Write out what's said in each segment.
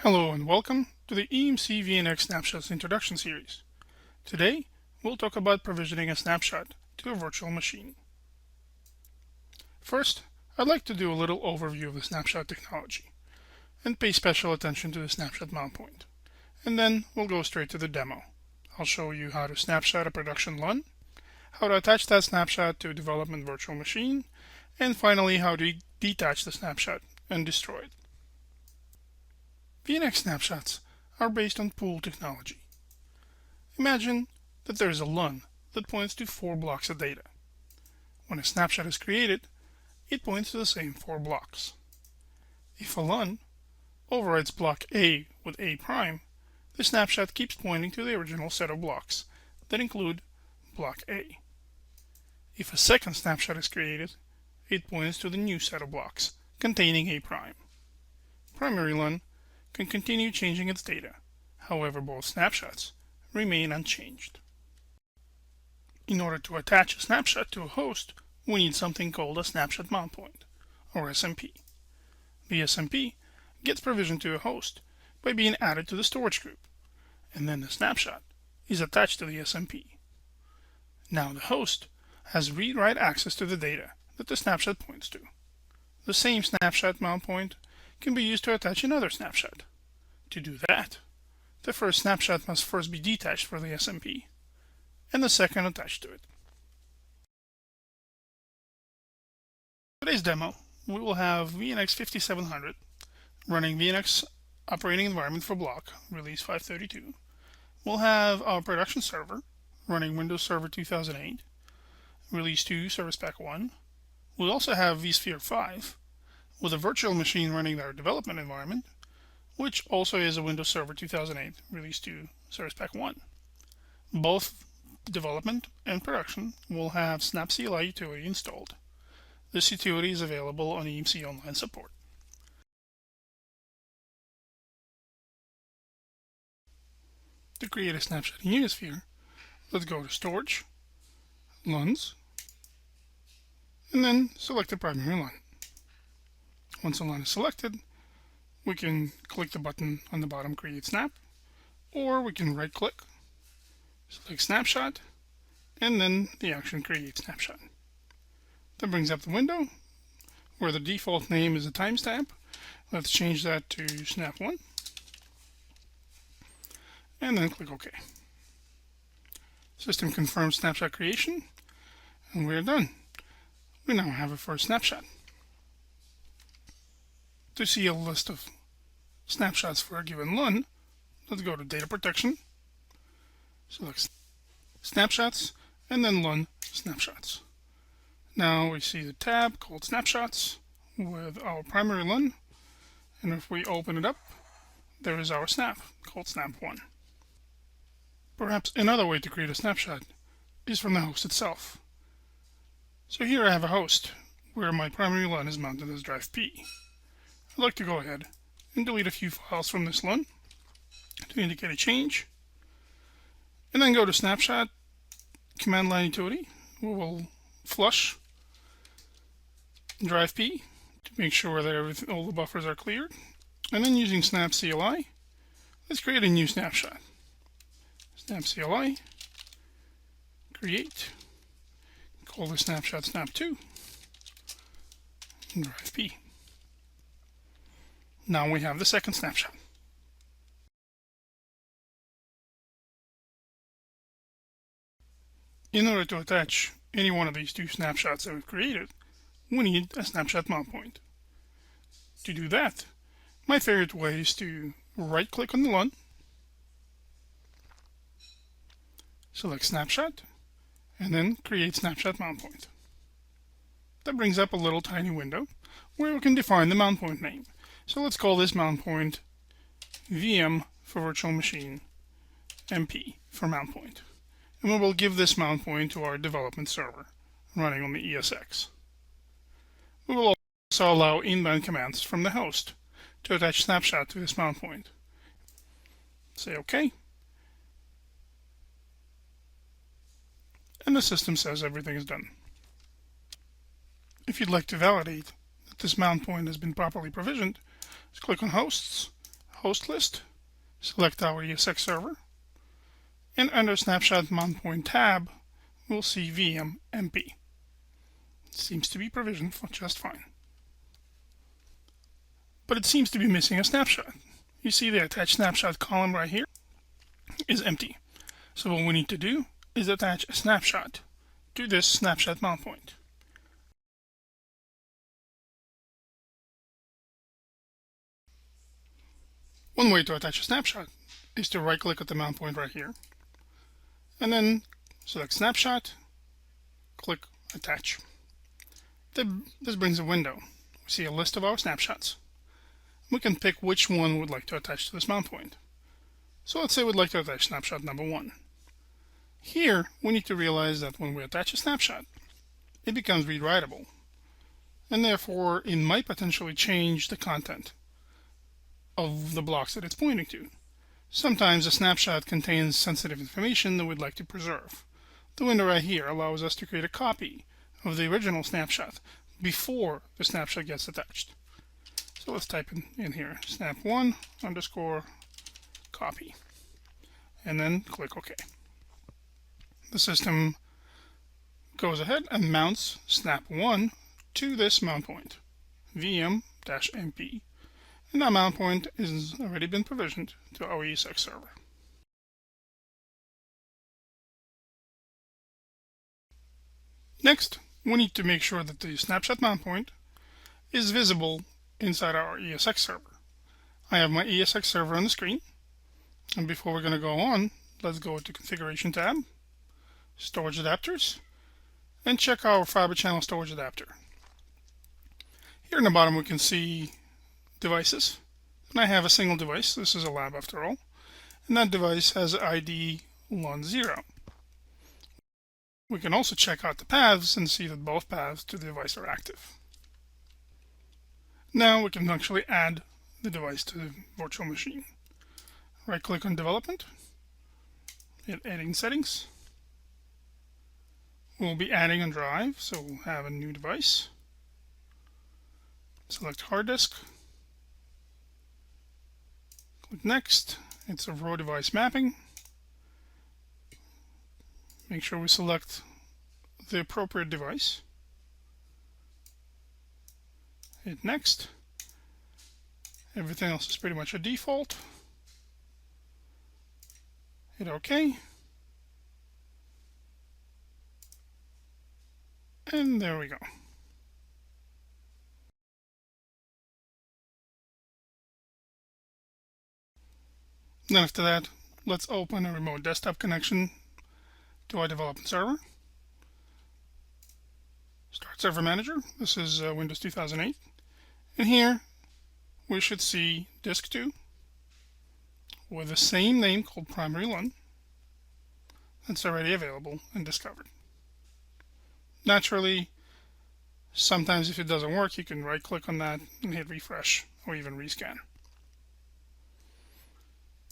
Hello and welcome to the EMC VNX Snapshots Introduction Series. Today, we'll talk about provisioning a snapshot to a virtual machine. First, I'd like to do a little overview of the snapshot technology and pay special attention to the snapshot mount point. And then we'll go straight to the demo. I'll show you how to snapshot a production LUN, how to attach that snapshot to a development virtual machine, and finally how to detach the snapshot and destroy it. VNX snapshots are based on pool technology. Imagine that there is a LUN that points to 4 blocks of data. When a snapshot is created, it points to the same 4 blocks. If a LUN overrides block A with A prime, the snapshot keeps pointing to the original set of blocks that include block A. If a second snapshot is created, it points to the new set of blocks containing A prime. Primary LUN can continue changing its data. However, both snapshots remain unchanged. In order to attach a snapshot to a host, we need something called a snapshot mount point, or SMP. The SMP gets provisioned to a host by being added to the storage group, and then the snapshot is attached to the SMP. Now the host has read-write access to the data that the snapshot points to. The same snapshot mount point can be used to attach another snapshot. To do that, the first snapshot must first be detached from the SMP, and the second attached to it. For today's demo, we will have VNX 5700 running VNX operating environment for block, release 532. We'll have our production server running Windows Server 2008, release 2, Service Pack 1. We'll also have vSphere 5, with a virtual machine running our development environment, which also is a Windows Server 2008, Release 2, Service Pack 1. Both development and production will have SnapCLI utility installed. This utility is available on EMC Online Support. To create a snapshot in Unisphere, let's go to Storage, LUNs, and then select the primary LUN. Once a LUN is selected, we can click the button on the bottom, Create Snap, or we can right-click, select Snapshot, and then the action Create Snapshot. That brings up the window where the default name is a timestamp. Let's change that to Snap1, and then click OK. System confirms snapshot creation, and we're done. We now have a first snapshot. To see a list of snapshots for a given LUN, let's go to Data Protection, select Snapshots, and then LUN Snapshots. Now we see the tab called Snapshots with our primary LUN, and if we open it up, there is our snap called Snap1. Perhaps another way to create a snapshot is from the host itself. So here I have a host where my primary LUN is mounted as drive P. I'd like to go ahead and delete a few files from this LUN to indicate a change, and then go to Snapshot, Command Line Utility. We will flush drive P to make sure that all the buffers are cleared, and then using SnapCLI, let's create a new snapshot. SnapCLI, create, call the snapshot Snap2, and drive P. Now we have the second snapshot. In order to attach any one of these two snapshots that we've created, we need a snapshot mount point. To do that, my favorite way is to right-click on the LUN, select Snapshot, and then create Snapshot Mount Point. That brings up a little tiny window where we can define the mount point name. So let's call this mount point VM for virtual machine, MP for mount point. And we will give this mount point to our development server running on the ESX. We will also allow inbound commands from the host to attach snapshot to this mount point. Say OK. And the system says everything is done. If you'd like to validate that this mount point has been properly provisioned, just click on Hosts, host list, select our ESX server, and under Snapshot Mount Point tab, we'll see VM MP. It seems to be provisioned just fine. But it seems to be missing a snapshot. You see the attached snapshot column right here is empty. So what we need to do is attach a snapshot to this snapshot mount point. One way to attach a snapshot is to right-click at the mount point right here, and then select Snapshot, click Attach. This brings a window. We see a list of our snapshots. We can pick which one we'd like to attach to this mount point. So let's say we'd like to attach snapshot number 1. Here, we need to realize that when we attach a snapshot, it becomes read-writable, and therefore it might potentially change the content of the blocks that it's pointing to. Sometimes a snapshot contains sensitive information that we'd like to preserve. The window right here allows us to create a copy of the original snapshot before the snapshot gets attached. So let's type in here snap1 underscore copy, and then click OK. The system goes ahead and mounts snap1 to this mount point, VM-MP, and that mount point has already been provisioned to our ESX server. Next, we need to make sure that the snapshot mount point is visible inside our ESX server. I have my ESX server on the screen, and before we're going to go on, let's go to Configuration tab, Storage Adapters, and check our Fiber Channel Storage Adapter. Here in the bottom we can see devices, and I have a single device. This is a lab after all, and that device has ID LUN0. We can also check out the paths and see that both paths to the device are active. Now we can actually add the device to the virtual machine. Right-click on Development, hit Adding Settings. We'll be adding a drive, so we'll have a new device. Select Hard Disk. Click Next. It's a row device mapping. Make sure we select the appropriate device. Hit Next. Everything else is pretty much a default. Hit OK. And there we go. Then after that, let's open a remote desktop connection to our development server. Start Server Manager. This is Windows 2008. And here we should see Disk 2 with the same name called Primary LUN that's already available and discovered. Naturally, sometimes if it doesn't work, you can right-click on that and hit refresh or even rescan.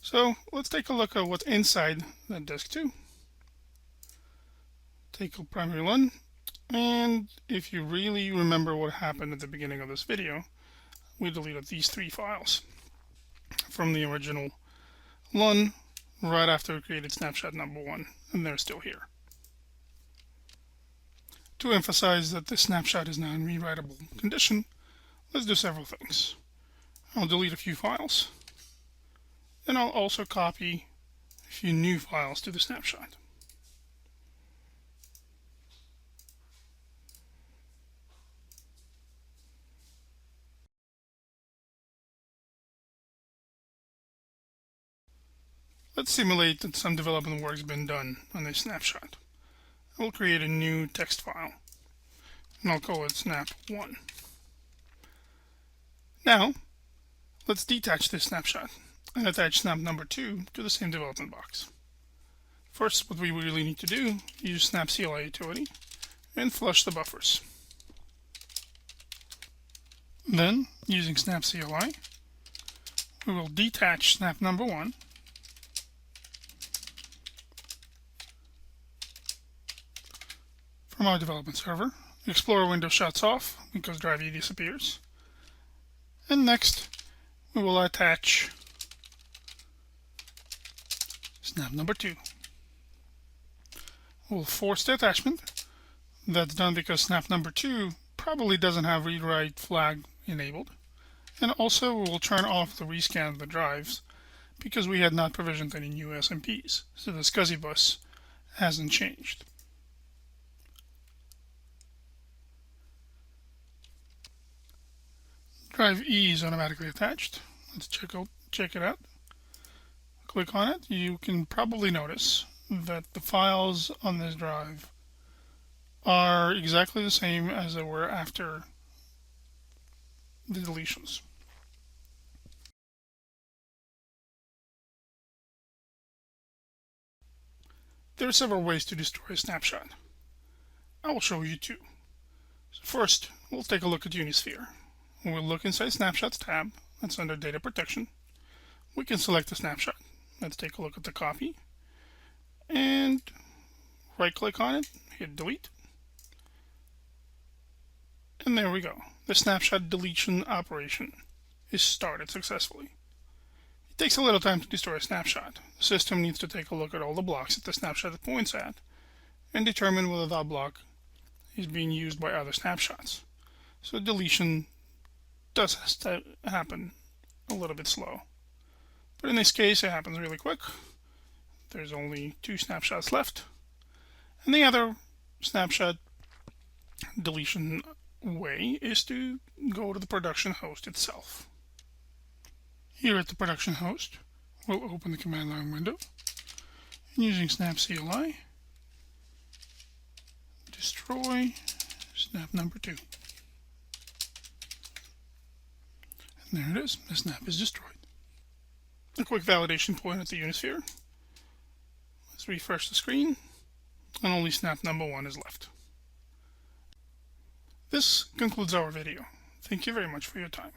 So let's take a look at what's inside that Disk 2. Take a Primary LUN, and if you really remember what happened at the beginning of this video, we deleted these 3 files from the original LUN right after we created snapshot number 1, and they're still here. To emphasize that this snapshot is now in rewritable condition, let's do several things. I'll delete a few files, and I'll also copy a few new files to the snapshot. Let's simulate that some development work has been done on this snapshot. I'll create a new text file, and I'll call it snap1. Now, let's detach this snapshot and attach snap number 2 to the same development box. First, what we really need to do is use snap CLI utility and flush the buffers. Then, using snap CLI, we will detach snap number 1 from our development server. Explorer window shuts off because drive E disappears. And next, we will attach snap number 2. We'll force the attachment. That's done because snap number 2 probably doesn't have read-write flag enabled. And also we'll turn off the rescan of the drives because we had not provisioned any new SMPs, so the SCSI bus hasn't changed. Drive E is automatically attached. Let's check it out. Click on it. You can probably notice that the files on this drive are exactly the same as they were after the deletions. There are several ways to destroy a snapshot. I will show you two. So first, we'll take a look at Unisphere. We'll look inside Snapshots tab. That's under Data Protection. We can select the snapshot. Let's take a look at the copy. And right-click on it, hit Delete. And there we go. The snapshot deletion operation is started successfully. It takes a little time to destroy a snapshot. The system needs to take a look at all the blocks that the snapshot points at and determine whether that block is being used by other snapshots. So deletion does happen a little bit slow. But in this case, it happens really quick. There's only 2 snapshots left. And the other snapshot deletion way is to go to the production host itself. Here at the production host, we'll open the command line window and using snap CLI, destroy snap number 2. And there it is, the snap is destroyed. A quick validation point at the Unisphere. Let's refresh the screen, and only snap number 1 is left. This concludes our video. Thank you very much for your time.